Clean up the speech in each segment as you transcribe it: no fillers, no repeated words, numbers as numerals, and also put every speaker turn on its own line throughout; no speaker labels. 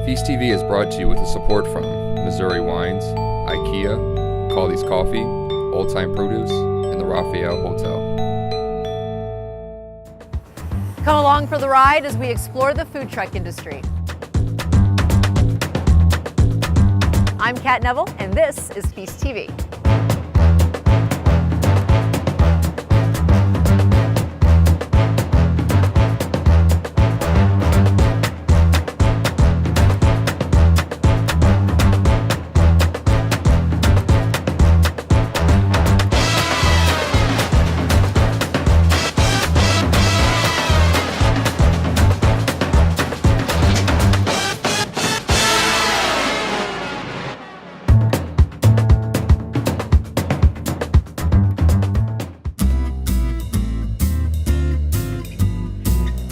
Feast TV is brought to you with the support from Missouri Wines, IKEA, Caldy's Coffee, Old Time Produce, and the Raphael Hotel.
Come along for the ride as we explore the food truck industry. I'm Kat Neville, and this is Feast TV.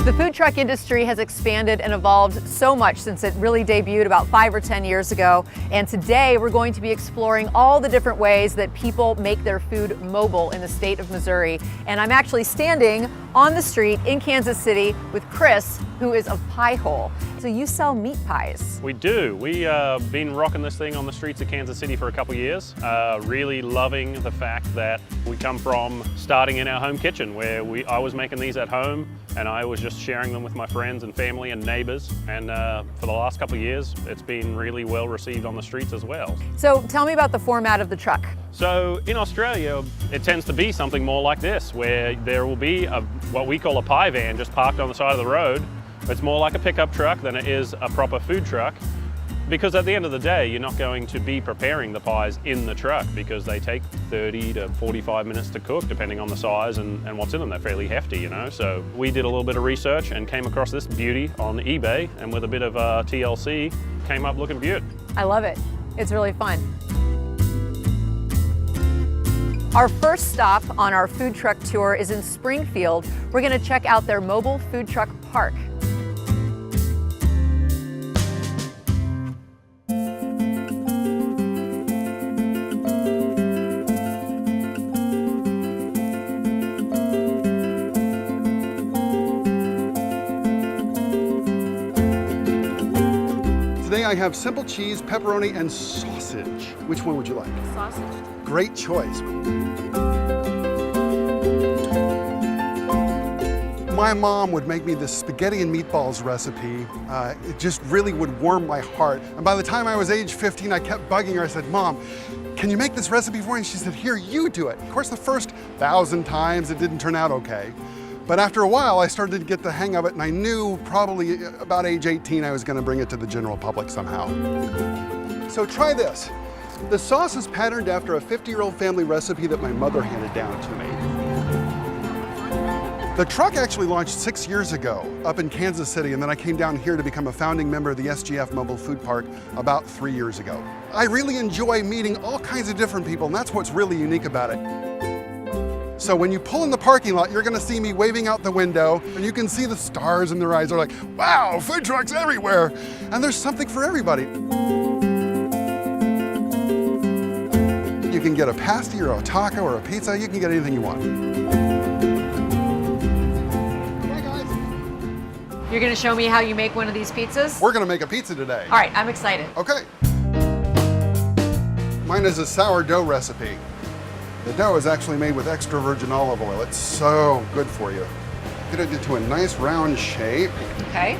The food truck industry has expanded and evolved so much since it really debuted about 5 or 10 years ago. And today we're going to be exploring all the different ways that people make their food mobile in the state of Missouri. And I'm actually standing on the street in Kansas City with Chris, who is of Pie Hole. So you sell meat pies.
We do. We've been rocking this thing on the streets of Kansas City for a couple years. Really loving the fact that we come from starting in our home kitchen where I was making these at home and I was just sharing them with my friends and family and neighbors. And for the last couple of years, it's been really well received on the streets as well.
So tell me about the format of the truck.
So in Australia, it tends to be something more like this, where there will be what we call a pie van just parked on the side of the road. It's more like a pickup truck than it is a proper food truck, because at the end of the day, you're not going to be preparing the pies in the truck because they take 30 to 45 minutes to cook, depending on the size and what's in them. They're fairly hefty, you know. So we did a little bit of research and came across this beauty on eBay, and with a bit of TLC, came up looking beaut.
I love it. It's really fun. Our first stop on our food truck tour is in Springfield. We're going to check out their mobile food truck park.
Today I have simple cheese, pepperoni, and sausage. Which one would you like?
Sausage.
Great choice. My mom would make me this spaghetti and meatballs recipe. It just really would warm my heart. And by the time I was age 15, I kept bugging her. I said, Mom, can you make this recipe for me? And she said, here, you do it. Of course, the first 1,000 times it didn't turn out okay. But after a while, I started to get the hang of it, and I knew probably about age 18 I was going to bring it to the general public somehow. So try this. The sauce is patterned after a 50-year-old family recipe that my mother handed down to me. The truck actually launched 6 years ago up in Kansas City, and then I came down here to become a founding member of the SGF Mobile Food Park about 3 years ago. I really enjoy meeting all kinds of different people, and that's what's really unique about it. So when you pull in the parking lot, you're gonna see me waving out the window, and you can see the stars in their eyes. They're like, wow, food trucks everywhere. And there's something for everybody. You can get a pasty or a taco or a pizza. You can get anything you want. Bye, guys.
You're going to show me how you make one of these pizzas?
We're gonna make a pizza today.
All right, I'm excited.
Okay. Mine is a sourdough recipe. The dough is actually made with extra virgin olive oil. It's so good for you. Get it into a nice round shape.
Okay.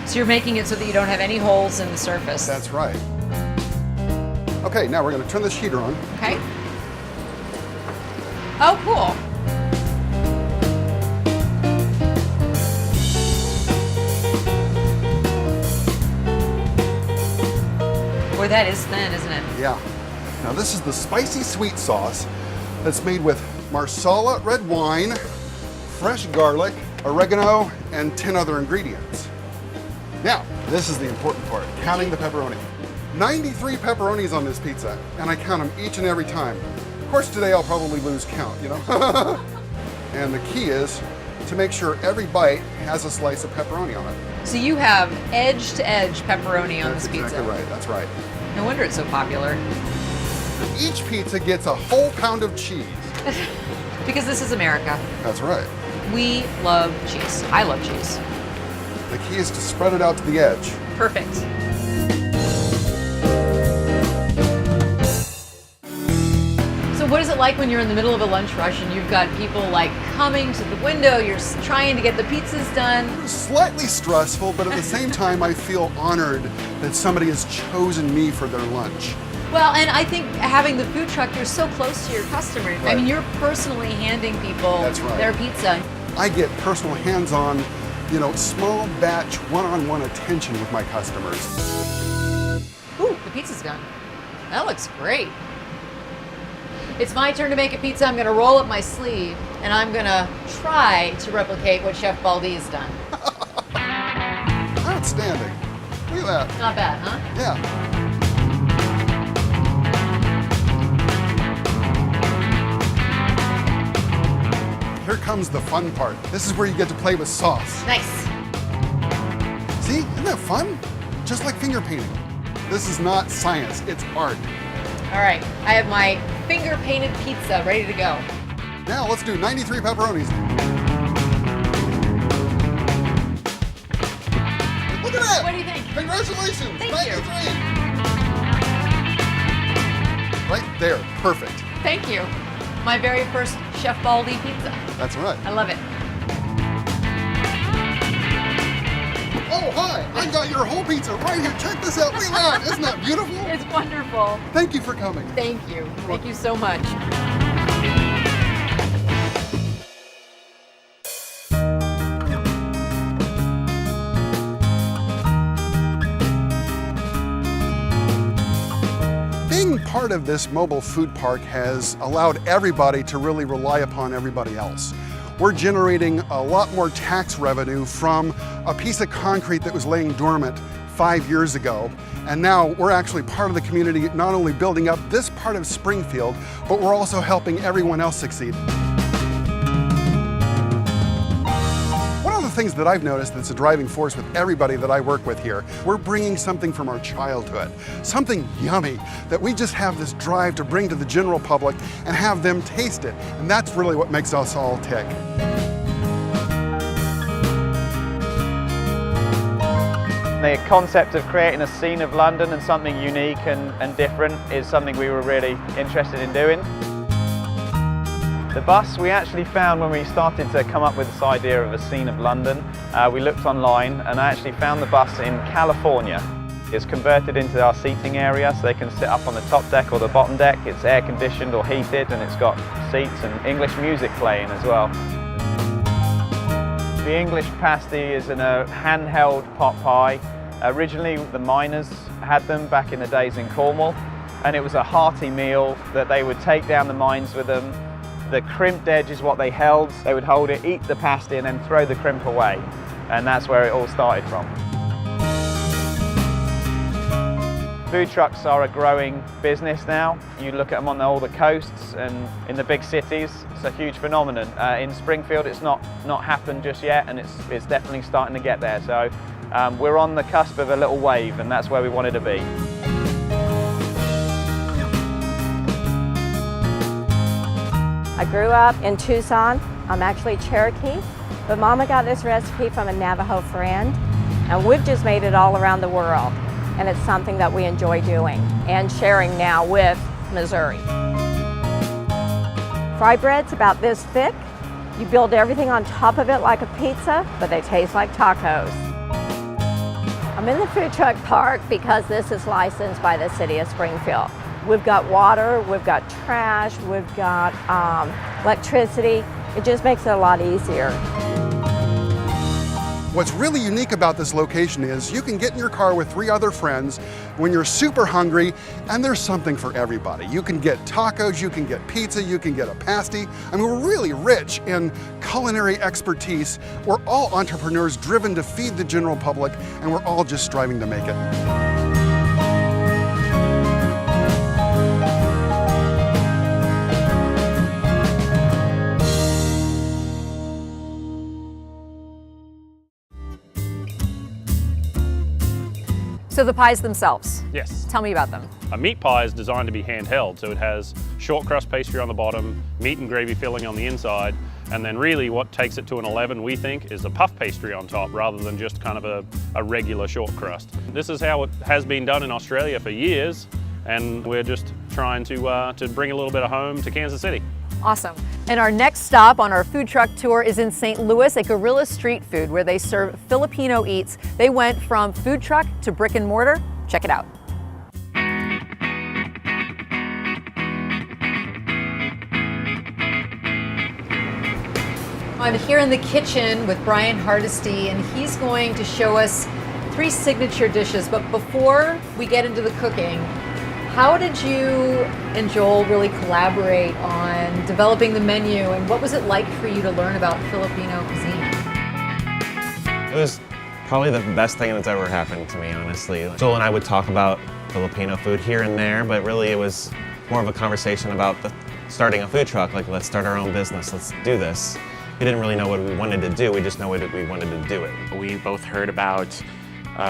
So you're making it so that you don't have any holes in the surface.
That's right. Okay, now we're gonna turn this heater on.
Okay. Oh, cool. Boy, that is thin, isn't it?
Yeah. Now this is the spicy sweet sauce that's made with Marsala red wine, fresh garlic, oregano, and 10 other ingredients. Now, this is the important part, counting the pepperoni. 93 pepperonis on this pizza, and I count them each and every time. Of course, today I'll probably lose count, you know? And the key is to make sure every bite has a slice of pepperoni on it.
So you have edge-to-edge pepperoni on this pizza.
That's exactly right, that's right.
No wonder it's so popular.
Each pizza gets a whole pound of cheese.
Because this is America.
That's right.
We love cheese. I love cheese.
The key is to spread it out to the edge.
Perfect. So what is it like when you're in the middle of a lunch rush and you've got people like coming to the window, you're trying to get the pizzas done?
Slightly stressful, but at the same time, I feel honored that somebody has chosen me for their lunch.
Well, and I think having the food truck, you're so close to your customer. I
Right.
mean, you're personally handing people
That's right.
their pizza.
I get personal hands-on, small batch, one-on-one attention with my customers.
Ooh, the pizza's done. That looks great. It's my turn to make a pizza. I'm gonna roll up my sleeve and I'm gonna try to replicate what Chef Baldi has done.
Outstanding. Look at that.
Not bad, huh?
Yeah. Here comes the fun part. This is where you get to play with sauce.
Nice.
See, isn't that fun? Just like finger painting. This is not science, it's art.
All right, I have my finger-painted pizza ready to go.
Now let's do 93 pepperonis. Look at that!
What do you think?
Congratulations!
Thank
93!
you.
Right there, perfect.
Thank you. My very first Chef Baldi pizza.
That's right.
I love it.
Oh, hi! I got your whole pizza right here. Check this out. Look at that. Isn't that beautiful?
It's wonderful.
Thank you for coming.
Thank you. Thank you so much.
Being part of this mobile food park has allowed everybody to really rely upon everybody else. We're generating a lot more tax revenue from a piece of concrete that was laying dormant 5 years ago. And now we're actually part of the community, not only building up this part of Springfield, but we're also helping everyone else succeed. One of the things that I've noticed that's a driving force with everybody that I work with here, we're bringing something from our childhood, something yummy that we just have this drive to bring to the general public and have them taste it. And that's really what makes us all tick.
The concept of creating a scene of London and something unique and different is something we were really interested in doing. The bus we actually found when we started to come up with this idea of a scene of London. We looked online and I actually found the bus in California. It's converted into our seating area so they can sit up on the top deck or the bottom deck. It's air conditioned or heated and it's got seats and English music playing as well. The English pasty is in a handheld pot pie. Originally the miners had them back in the days in Cornwall, and it was a hearty meal that they would take down the mines with them. The crimped edge is what they held. They would hold it, eat the pasty, and then throw the crimp away. And that's where it all started from. Food trucks are a growing business now. You look at them on all the coasts and in the big cities, it's a huge phenomenon. In Springfield, it's not happened just yet, and it's definitely starting to get there. So we're on the cusp of a little wave, and that's where we wanted to be.
I grew up in Tucson. I'm actually Cherokee, but Mama got this recipe from a Navajo friend, and we've just made it all around the world. And it's something that we enjoy doing and sharing now with Missouri. Fry bread's about this thick. You build everything on top of it like a pizza, but they taste like tacos. I'm in the food truck park because this is licensed by the city of Springfield. We've got water, we've got trash, we've got electricity. It just makes it a lot easier.
What's really unique about this location is you can get in your car with 3 other friends when you're super hungry, and there's something for everybody. You can get tacos, you can get pizza, you can get a pasty. I mean, we're really rich in culinary expertise. We're all entrepreneurs driven to feed the general public, and we're all just striving to make it.
So the pies themselves,
Yes.
tell me about them.
A meat pie is designed to be handheld, so it has short crust pastry on the bottom, meat and gravy filling on the inside, And then really what takes it to an 11, we think, is a puff pastry on top rather than just kind of a regular short crust. This is how it has been done in Australia for years, and we're just trying to bring a little bit of home to Kansas City.
Awesome. And our next stop on our food truck tour is in St. Louis at Guerrilla Street Food, where they serve Filipino eats. They went from food truck to brick and mortar. Check it out. I'm here in the kitchen with Brian Hardesty, and he's going to show us 3 signature dishes. But before we get into the cooking, how did you and Joel really collaborate on developing the menu, and what was it like for you to learn about Filipino cuisine?
It was probably the best thing that's ever happened to me, honestly. Joel and I would talk about Filipino food here and there, but really it was more of a conversation about starting a food truck, like let's start our own business, let's do this. We didn't really know what we wanted to do, we just know that we wanted to do it.
We both heard about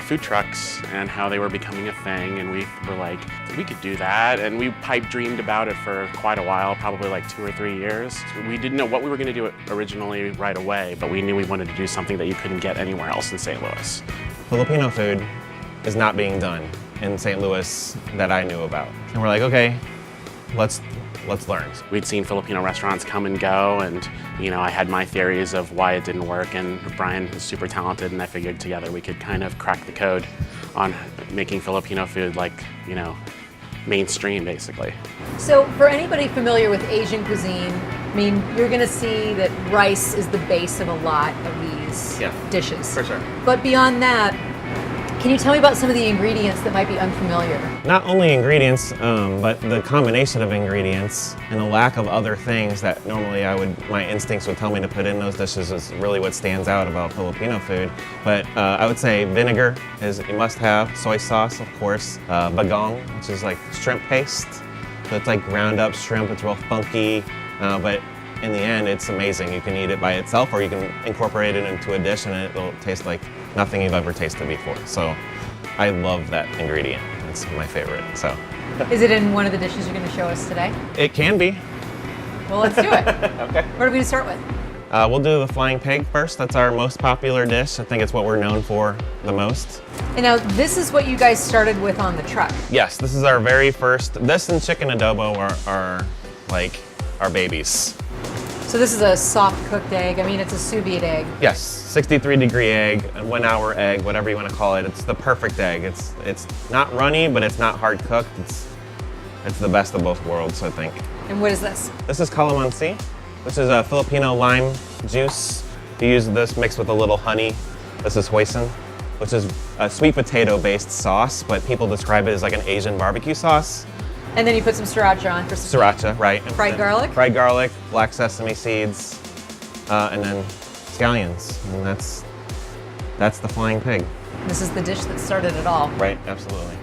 food trucks and how they were becoming a thing, and we were like, we could do that, and we pipe dreamed about it for quite a while, probably like 2 or 3 years. We didn't know what we were going to do originally right away, but we knew we wanted to do something that you couldn't get anywhere else in St. Louis.
Filipino food is not being done in St. Louis that I knew about. And we're like, okay, let's learn.
We'd seen Filipino restaurants come and go, and I had my theories of why it didn't work, and Brian is super talented, and I figured together we could kind of crack the code on making Filipino food like, mainstream basically.
So for anybody familiar with Asian cuisine, I mean, you're gonna see that rice is the base of a lot of these dishes.
For sure.
But beyond that, can you tell me about some of the ingredients that might be unfamiliar?
Not only ingredients, but the combination of ingredients and the lack of other things that normally my instincts would tell me to put in those dishes is really what stands out about Filipino food. But I would say vinegar is a must-have, soy sauce, of course, bagong, which is like shrimp paste. So it's like ground up shrimp, it's real funky, but in the end, it's amazing. You can eat it by itself, or you can incorporate it into a dish and it'll taste like nothing you've ever tasted before. So I love that ingredient. It's my favorite. So.
Is it in one of the dishes you're going to show us today?
It can be.
Well, let's do it.
Okay.
What are we going to start with?
We'll do the flying pig first. That's our most popular dish. I think it's what we're known for the most.
And now this is what you guys started with on the truck.
Yes, this is our very first. This and chicken adobo are like our babies.
So this is a soft cooked egg. I mean, it's a sous vide egg.
Yes, 63-degree egg, a 1-hour egg, whatever you want to call it. It's the perfect egg. It's not runny, but it's not hard cooked. It's the best of both worlds, I think.
And what is this?
This is calamansi. This is a Filipino lime juice. You use this mixed with a little honey. This is hoisin, which is a sweet potato-based sauce, but people describe it as like an Asian barbecue sauce.
And then you put some sriracha on for some
Sriracha, right.
fried garlic?
Fried garlic, black sesame seeds, and then scallions. And that's the flying pig.
This is the dish that started it all.
Right, absolutely.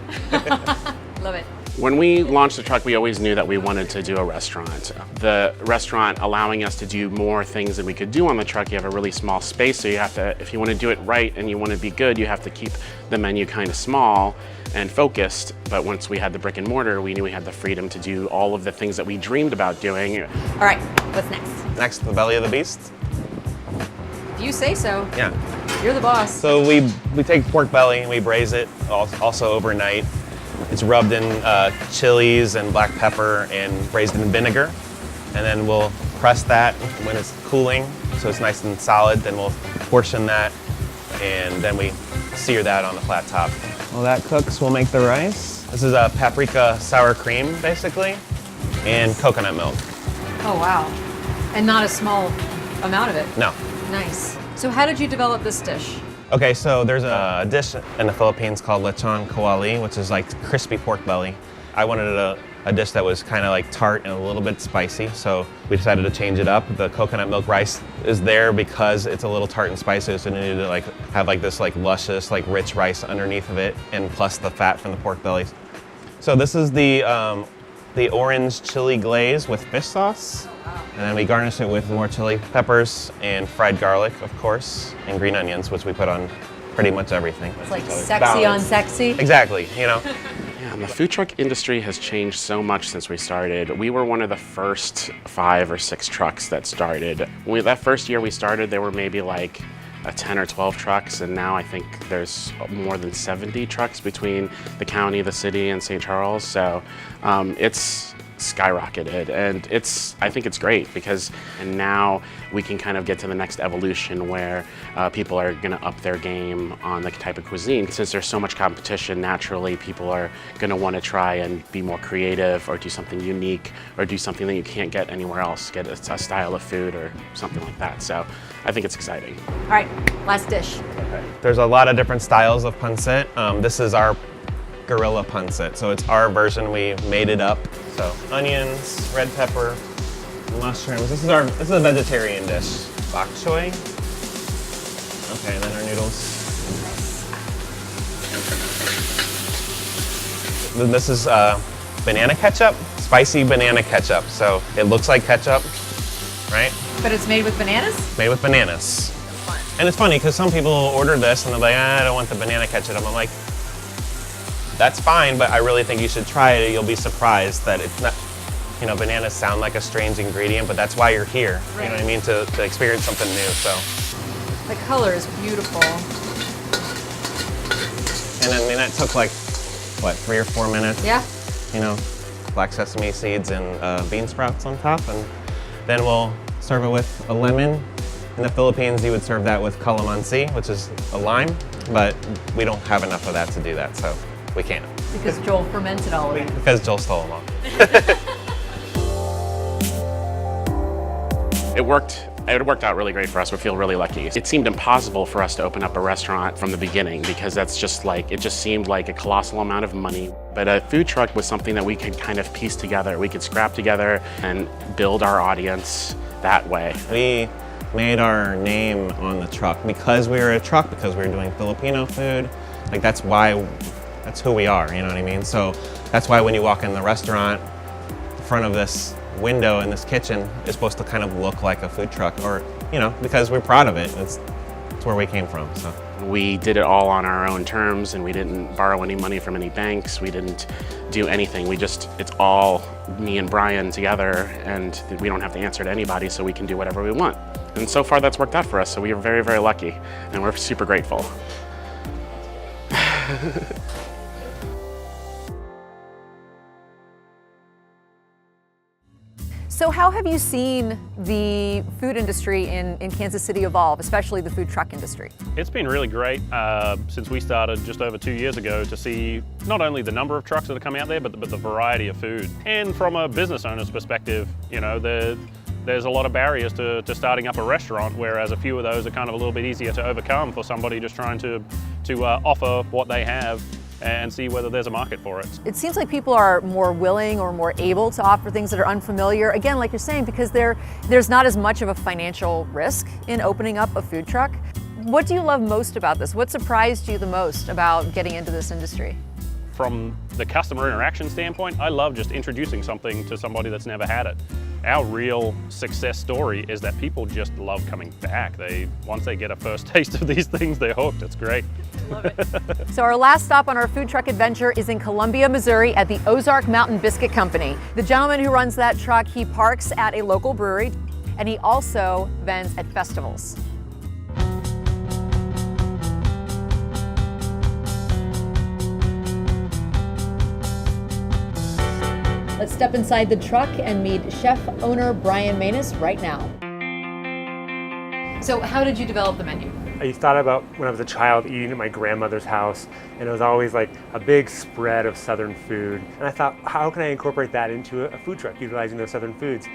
Love it.
When we launched the truck, we always knew that we wanted to do a restaurant. The restaurant allowing us to do more things than we could do on the truck. You have a really small space, so you have to, if you want to do it right and you want to be good, you have to keep the menu kind of small and focused. But once we had the brick and mortar, we knew we had the freedom to do all of the things that we dreamed about doing.
All right, what's next?
Next, the belly of the beast.
If you say so.
Yeah.
You're the boss.
So we take pork belly and we braise it also overnight. It's rubbed in chilies and black pepper and braised in vinegar. And then we'll press that when it's cooling, so it's nice and solid. Then we'll portion that, and then we sear that on the flat top. While that cooks, we'll make the rice. This is a paprika sour cream, basically, and coconut milk.
Oh, wow. And not a small amount of it.
No.
Nice. So how did you develop this dish?
Okay, so there's a dish in the Philippines called lechon kawali, which is like crispy pork belly. I wanted a dish that was kind of like tart and a little bit spicy, so we decided to change it up. The coconut milk rice is there because it's a little tart and spicy, so we needed to like have like this like luscious, like rich rice underneath of it, and plus the fat from the pork belly. So this is the orange chili glaze with fish sauce. And then we garnish it with more chili peppers and fried garlic, of course, and green onions, which we put on pretty much everything.
It's like sexy on sexy.
Exactly, you know.
Yeah, Man, the food truck industry has changed so much since we started. We were one of the first 5 or 6 trucks that started. That first year we started, there were maybe like 10 or 12 trucks, and now I think there's more than 70 trucks between the county, the city, and St. Charles. So it's skyrocketed, and I think it's great because now we can kind of get to the next evolution where people are going to up their game on the type of cuisine. Since there's so much competition, naturally people are going to want to try and be more creative or do something unique or do something that you can't get anywhere else, get a style of food or something like that. So I think it's exciting.
All right, last dish.
Okay. There's a lot of different styles of pancit. This is our gorilla pancit, so it's our version. We made it up. So onions, red pepper, mushrooms. This is a vegetarian dish. Bok choy. Okay, and then our noodles. This is banana ketchup, spicy banana ketchup. So it looks like ketchup, right?
But it's made with bananas?
Made with bananas.
Fun.
And it's funny because some people order this and they're like, I don't want the banana ketchup. I'm like, that's fine, but I really think you should try it. You'll be surprised that it's not, bananas sound like a strange ingredient, but that's why you're here.
Right.
You know what I mean? To experience something new, so.
The color is beautiful.
And I mean, that took like, what, 3 or 4 minutes?
Yeah.
Black sesame seeds and bean sprouts on top, and then we'll serve it with a lemon. In the Philippines, you would serve that with calamansi, which is a lime, but we don't have enough of that to do that, so we can't.
Because Joel fermented all of it.
Because Joel stole them all.
It worked out really great for us. We feel really lucky. It seemed impossible for us to open up a restaurant from the beginning because it just seemed like a colossal amount of money. But a food truck was something that we could kind of piece together. We could scrap together and build our audience that way.
We made our name on the truck because we were a truck, because we were doing Filipino food. Like that's who we are, you know what I mean? So that's why when you walk in the restaurant, the front of this window in this kitchen is supposed to kind of look like a food truck, or, because we're proud of it. It's where we came from, so.
We did it all on our own terms, and we didn't borrow any money from any banks. We didn't do anything. It's all me and Brian together, and we don't have to answer to anybody, so we can do whatever we want. And so far that's worked out for us, so we are very, very lucky, and we're super grateful.
So how have you seen the food industry in Kansas City evolve, especially the food truck industry?
It's been really great since we started just over 2 years ago to see not only the number of trucks that are coming out there, but the variety of food. And from a business owner's perspective, there's a lot of barriers to starting up a restaurant, whereas a few of those are kind of a little bit easier to overcome for somebody just trying to offer what they have and see whether there's a market for it.
It seems like people are more willing or more able to offer things that are unfamiliar, again, like you're saying, because there's not as much of a financial risk in opening up a food truck. What do you love most about this? What surprised you the most about getting into this industry?
From the customer interaction standpoint, I love just introducing something to somebody that's never had it. Our real success story is that people just love coming back. Once they get a first taste of these things, they're hooked. It's great.
Love it. So our last stop on our food truck adventure is in Columbia, Missouri at the Ozark Mountain Biscuit Company. The gentleman who runs that truck, he parks at a local brewery, and he also vends at festivals. Let's step inside the truck and meet chef owner Brian Manus right now. So how did you develop the menu?
I thought about when I was a child eating at my grandmother's house, and it was always like a big spread of Southern food. And I thought, how can I incorporate that into a food truck, utilizing those Southern foods?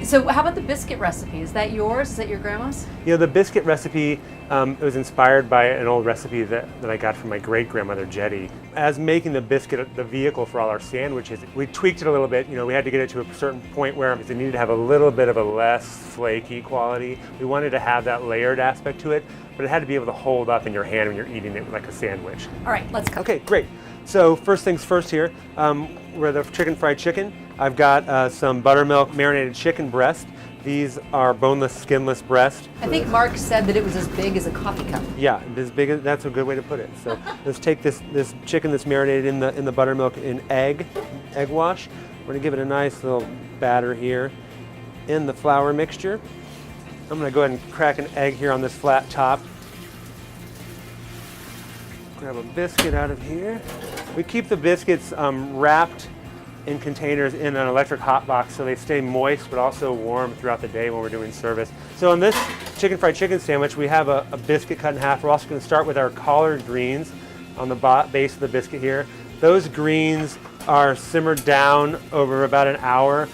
So how about the biscuit recipe? Is that yours? Is that your grandma's?
The biscuit recipe, it was inspired by an old recipe that I got from my great-grandmother, Jetty. As making the biscuit the vehicle for all our sandwiches, we tweaked it a little bit. We had to get it to a certain point where it needed to have a little bit of a less flaky quality. We wanted to have that layered aspect to it, but it had to be able to hold up in your hand when you're eating it like a sandwich.
All right, let's go.
Okay, great. So first things first here, we're the fried chicken. I've got some buttermilk marinated chicken breast These are boneless, skinless breast.
I think Mark said that it was as big as a coffee cup.
Yeah, as big as, that's a good way to put it. So let's take this chicken that's marinated in the buttermilk in egg wash. We're gonna give it a nice little batter here in the flour mixture. I'm gonna go ahead and crack an egg here on this flat top. Grab a biscuit out of here. We keep the biscuits wrapped in containers in an electric hot box so they stay moist but also warm throughout the day when we're doing service. So on this fried chicken sandwich, we have a biscuit cut in half. We're also going to start with our collard greens on the base of the biscuit here. Those greens are simmered down over about an hour.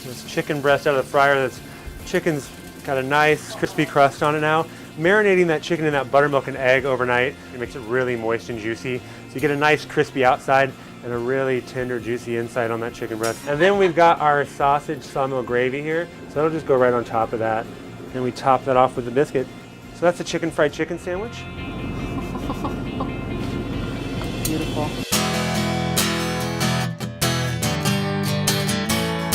This chicken breast out of the fryer. This chicken's got a nice crispy crust on it now. Marinating that chicken in that buttermilk and egg overnight, it makes it really moist and juicy. So you get a nice crispy outside and a really tender, juicy inside on that chicken breast. And then we've got our sausage sawmill gravy here. So it'll just go right on top of that. And we top that off with the biscuit. So that's a fried chicken sandwich.
Beautiful.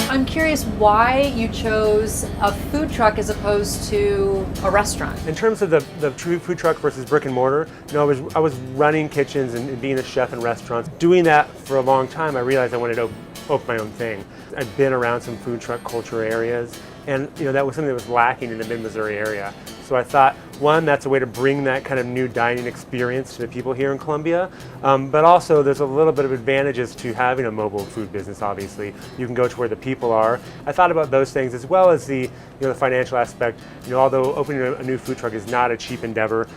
I'm curious why you chose a food truck as opposed to a restaurant.
In terms of the true food truck versus brick and mortar, I was running kitchens and being a chef in restaurants. Doing that for a long time, I realized I wanted to open my own thing. I'd been around some food truck culture areas, and that was something that was lacking in the mid-Missouri area. So I thought, one, that's a way to bring that kind of new dining experience to the people here in Columbia, but also there's a little bit of advantages to having a mobile food business, obviously. You can go to where the people are. I thought about those things as well as the financial aspect. Although opening a new food truck is not a cheap endeavor,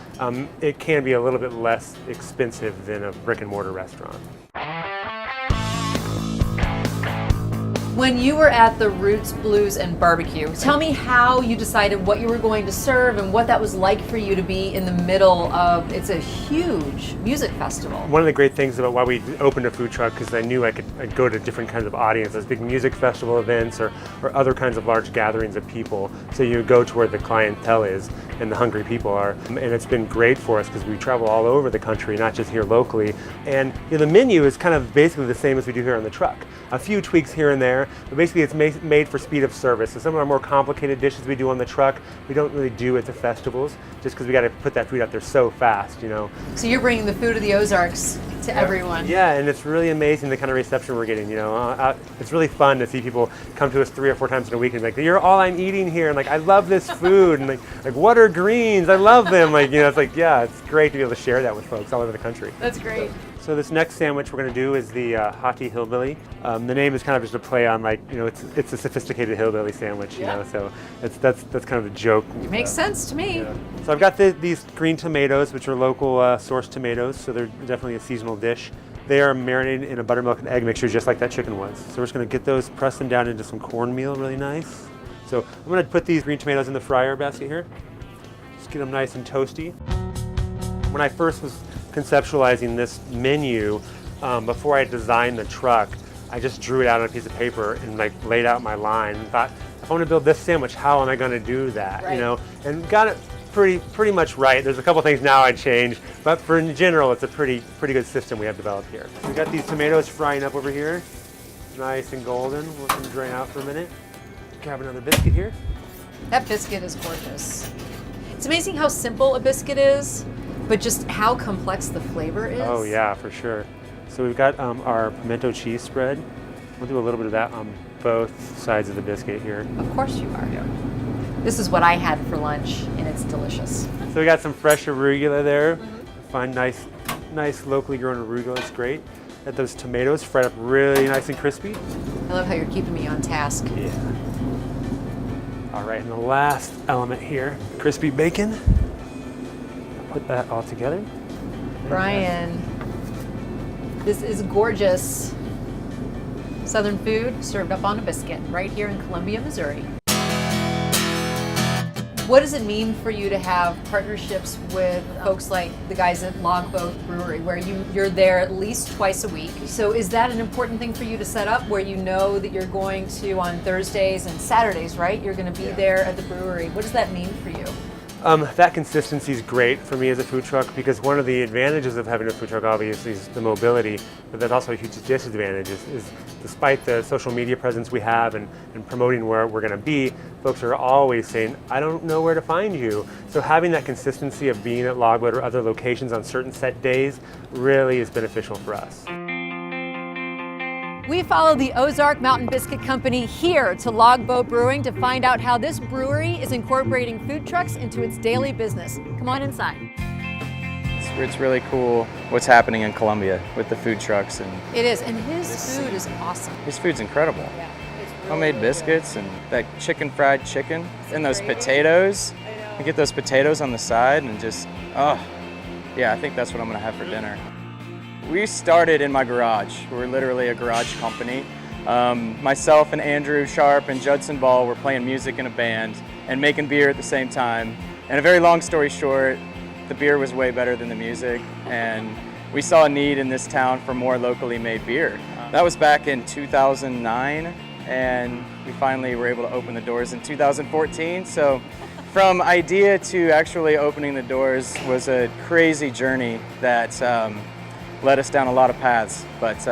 it can be a little bit less expensive than a brick and mortar restaurant.
When you were at the Roots Blues and Barbecue, tell me how you decided what you were going to serve and what that was like for you to be in the middle of, it's a huge music festival.
One of the great things about why we opened a food truck, because I knew I'd go to different kinds of audiences, big music festival events or other kinds of large gatherings of people. So you go to where the clientele is and the hungry people are. And it's been great for us because we travel all over the country, not just here locally. And the menu is kind of basically the same as we do here on the truck. A few tweaks here and there, but basically it's made for speed of service. So some of our more complicated dishes we do on the truck, we don't really do at the festivals, just because we got to put that food out there so fast,
So you're bringing the food of the Ozarks to everyone.
Yeah, and it's really amazing the kind of reception we're getting. It's really fun to see people come to us 3 or 4 times in a week and be like, "You're all I'm eating here," and I love this food, and like what are greens? I love them. It's great to be able to share that with folks all over the country.
That's great.
So this next sandwich we're going to do is the Hockey Hillbilly. The name is kind of just a play on it's a sophisticated hillbilly sandwich. So that's kind of the joke.
It makes sense to me.
Yeah. So I've got these green tomatoes, which are local sourced tomatoes, so they're definitely a seasonal dish. They are marinated in a buttermilk and egg mixture just like that chicken was. So we're just going to get those, press them down into some cornmeal really nice. So I'm going to put these green tomatoes in the fryer basket here. Just get them nice and toasty. When I first was conceptualizing this menu, before I designed the truck, I just drew it out on a piece of paper and laid out my line and thought, if I want to build this sandwich, how am I going to do that?
Right.
And got it pretty much right. There's a couple things now I'd change, but in general, it's a pretty good system we have developed here. So we got these tomatoes frying up over here, nice and golden. We'll let them drain out for a minute. Grab another biscuit here.
That biscuit is gorgeous. It's amazing how simple a biscuit is, but just how complex the flavor is.
Oh yeah, for sure. So we've got our pimento cheese spread. We'll do a little bit of that on both sides of the biscuit here.
Of course you are.
Yeah.
This is what I had for lunch, and it's delicious.
So we got some fresh arugula there. Find nice locally grown arugula. It's great. Got those tomatoes fried up really nice and crispy.
I love how you're keeping me on task.
Yeah. All right, and the last element here, crispy bacon. Put that all together.
Brian, this is gorgeous Southern food served up on a biscuit right here in Columbia, Missouri. What does it mean for you to have partnerships with folks like the guys at Logboat Brewery, where you're there at least twice a week? So is that an important thing for you to set up, where you know that you're going to on Thursdays and Saturdays, right? You're going to be there at the brewery. What does that mean for you?
That consistency is great for me as a food truck, because one of the advantages of having a food truck obviously is the mobility, but that's also a huge disadvantage is despite the social media presence we have and promoting where we're going to be, folks are always saying, I don't know where to find you. So having that consistency of being at Logwood or other locations on certain set days really is beneficial for us.
We followed the Ozark Mountain Biscuit Company here to Logboat Brewing to find out how this brewery is incorporating food trucks into its daily business. Come on inside.
It's really cool what's happening in Columbia with the food trucks. And
It is, and his food is awesome.
his food's incredible.
Yeah, it's really,
Homemade
really
biscuits
good.
and that fried chicken and those
great.
potatoes. You get those potatoes on the side and just, oh, yeah, I think that's what I'm gonna have for dinner. We started in my garage. We're literally a garage company. Myself and Andrew Sharp and Judson Ball were playing music in a band and making beer at the same time. And a very long story short, the beer was way better than the music, and we saw a need in this town for more locally made beer. That was back in 2009, and we finally were able to open the doors in 2014. So from idea to actually opening the doors was a crazy journey that led us down a lot of paths, but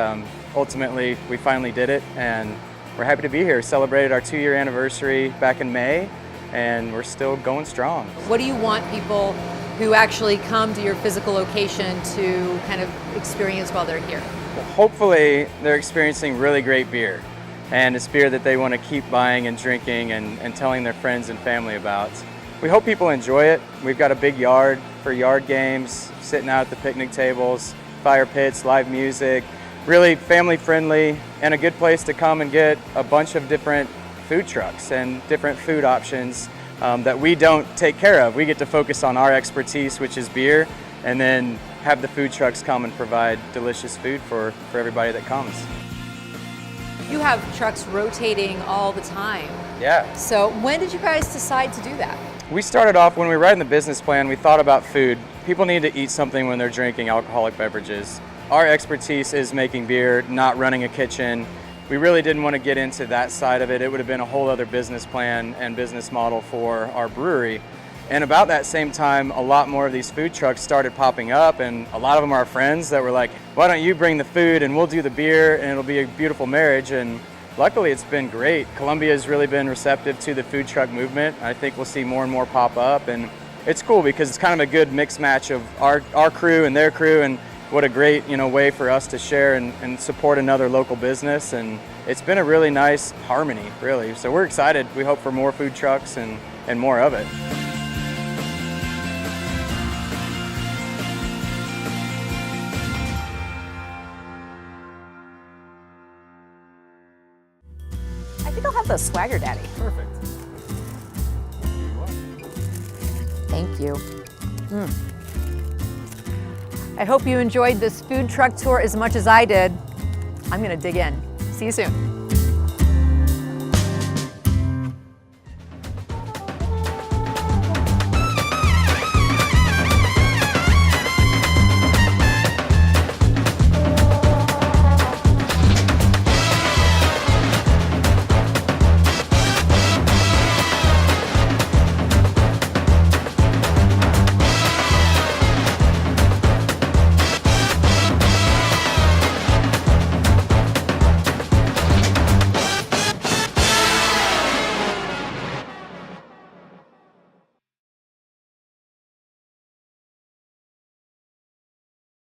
ultimately we finally did it, and we're happy to be here. Celebrated our 2-year anniversary back in May, and we're still going strong.
What do you want people who actually come to your physical location to kind of experience while they're here?
Well, hopefully they're experiencing really great beer, and it's beer that they want to keep buying and drinking and telling their friends and family about. We hope people enjoy it. We've got a big yard for yard games, sitting out at the picnic tables, fire pits, live music, really family friendly, and a good place to come and get a bunch of different food trucks and different food options that we don't take care of. We get to focus on our expertise, which is beer, and then have the food trucks come and provide delicious food for everybody that comes.
You have trucks rotating all the time.
Yeah.
So when did you guys decide to do that?
We started off when we were writing the business plan, we thought about food. People need to eat something when they're drinking alcoholic beverages. Our expertise is making beer, not running a kitchen. We really didn't want to get into that side of it. It would have been a whole other business plan and business model for our brewery. And about that same time, a lot more of these food trucks started popping up, and a lot of them are our friends that were like, why don't you bring the food and we'll do the beer and it'll be a beautiful marriage. And luckily it's been great. Columbia has really been receptive to the food truck movement. I think we'll see more and more pop up, and it's cool because it's kind of a good mix match of our crew and their crew, and what a great way for us to share and support another local business. And it's been a really nice harmony, really. So we're excited. We hope for more food trucks and more of it.
I think I'll have the Swagger Daddy.
Perfect.
Thank you. I hope you enjoyed this food truck tour as much as I did. I'm gonna dig in. See you soon.